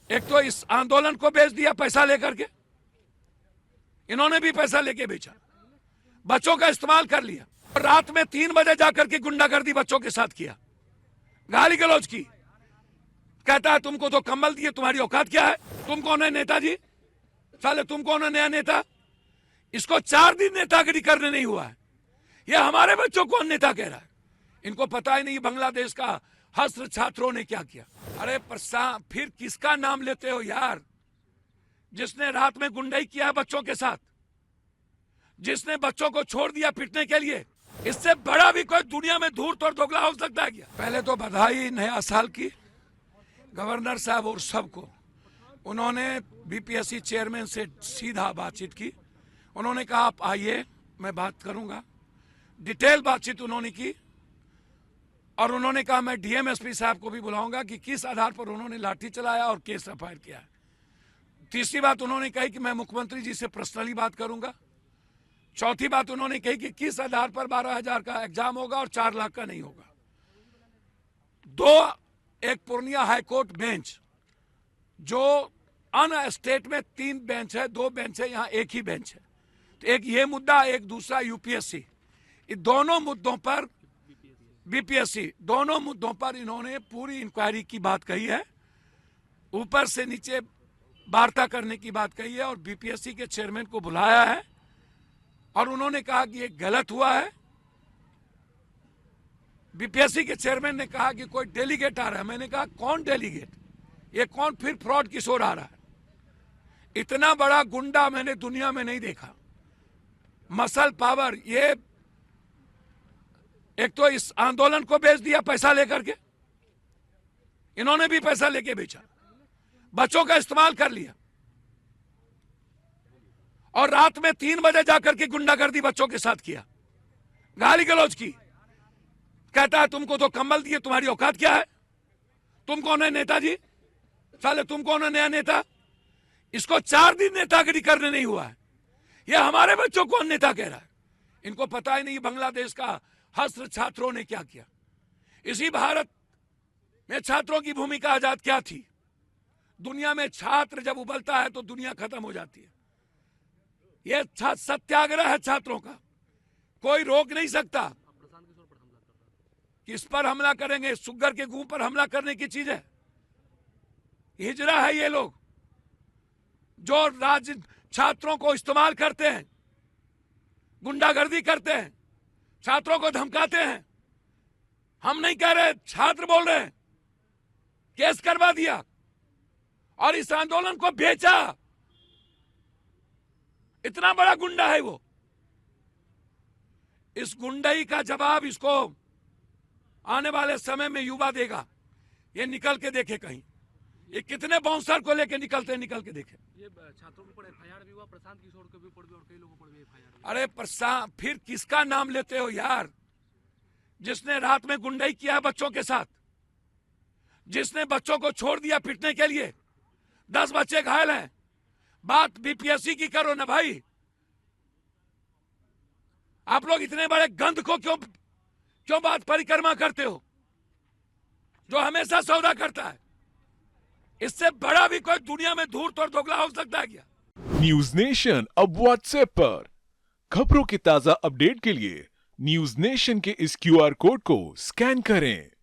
एक तो इस आंदोलन को बेच दिया पैसा लेकर के, इन्होंने भी पैसा लेके बेचा, बच्चों का इस्तेमाल कर लिया। रात में 3 बजे जाकर के गुंडागर्दी बच्चों के साथ किया, गाली गलौज की। कहता है तुमको तो कंबल दिए, तुम्हारी औकात क्या है? तुम कौन है नेताजी? साले तुम कौन है नया नेता? इसको 4 दिन नेतागिरी करने नहीं हुआ है, ये हमारे बच्चों को नेता कह रहा है। इनको पता ही नहीं बांग्लादेश का हस्त्र छात्रों ने क्या किया। अरे फिर किसका नाम लेते हो यार? जिसने रात में गुंडाई किया है बच्चों के साथ, जिसने बच्चों को छोड़ दिया पिटने के लिए, इससे बड़ा भी कोई दुनिया में धूर्त और दोगला हो सकता है क्या? पहले तो बधाई नया साल की गवर्नर साहब और सबको। उन्होंने बीपीएससी चेयरमैन से सीधा बातचीत की। उन्होंने कहा आप आइए, मैं बात करूंगा। डिटेल बातचीत उन्होंने की और उन्होंने कहा मैं डीएमएसपी साहब को भी बुलाऊंगा कि किस आधार पर उन्होंने लाठी चलाया और केस एफआईआर किया है। तीसरी बात उन्होंने कही कि मैं मुख्यमंत्री जी से पर्सनली बात करूंगा। चौथी बात उन्होंने कही कि किस आधार पर 12,000 का एग्जाम होगा और 4 लाख का नहीं होगा। एक पूर्णिया हाईकोर्ट बेंच, जो अन स्टेट में 3 बेंच है, 2 बेंच है, यहाँ एक ही बेंच है। तो एक ये मुद्दा, एक दूसरा यूपीएससी, इन दोनों मुद्दों पर बीपीएससी, दोनों मुद्दों पर इन्होंने पूरी इंक्वायरी की बात कही है, ऊपर से नीचे वार्ता करने की बात कही है और बीपीएससी के चेयरमैन को बुलाया है और उन्होंने कहा कि ये गलत हुआ है। बीपीएससी के चेयरमैन ने कहा कि कोई डेलीगेट आ रहा है। मैंने कहा कौन डेलीगेट? ये कौन फिर फ्रॉड किस ओर आ रहा है? इतना बड़ा गुंडा मैंने दुनिया में नहीं देखा। मसल पावर, ये एक तो इस आंदोलन को बेच दिया पैसा लेकर के, इन्होंने भी पैसा लेके बेचा, बच्चों का इस्तेमाल कर लिया और रात में 3 बजे जाकर के गुंडागर्दी बच्चों के साथ किया, गाली गलौज की। कहता है तुमको तो कंबल दिए, तुम्हारी औकात क्या है? तुम कौन है नेताजी? साले तुम कौन है नया नेता? इसको 4 दिन नेतागिरी करने नहीं हुआ है, ये हमारे बच्चों को नेता कह रहा है। इनको पता ही नहीं बांग्लादेश का हस्त्र छात्रों ने क्या किया। इसी भारत में छात्रों की भूमिका आजाद क्या थी? दुनिया में छात्र जब उबलता है तो दुनिया खत्म हो जाती है। यह सत्याग्रह है छात्रों का, कोई रोक नहीं सकता। किस पर हमला करेंगे? सुगर के गुह पर हमला करने की चीज है? हिजरा है ये लोग जो राज्य छात्रों को इस्तेमाल करते हैं, गुंडागर्दी करते हैं, छात्रों को धमकाते हैं। हम नहीं कह रहे, छात्र बोल रहे हैं। केस करवा दिया और इस आंदोलन को बेचा। इतना बड़ा गुंडा है वो। इस गुंडाई का जवाब इसको आने वाले समय में युवा देगा। ये निकल के देखे कहीं, ये कितने बाउंसर को लेके निकल के देखे। ये छात्रों के ऊपर एफआईआर भी हुआ, प्रशांत किशोर के भी ऊपर भी और कई लोगों पर भी एफआईआर। अरे फिर किसका नाम लेते हो यार? जिसने रात में गुंडाई किया है बच्चों के साथ, जिसने बच्चों को छोड़ दिया पिटने के लिए, 10 बच्चे घायल हैं। बात बीपीएससी की करो ना भाई। आप लोग इतने बड़े गंध को क्यों बात परिक्रमा करते हो, जो हमेशा सौदा करता है? इससे बड़ा भी कोई दुनिया में धूर्त और दोगला हो सकता है क्या? न्यूज नेशन अब व्हाट्सएप पर खबरों की ताजा अपडेट के लिए न्यूज नेशन के इस क्यूआर कोड को स्कैन करें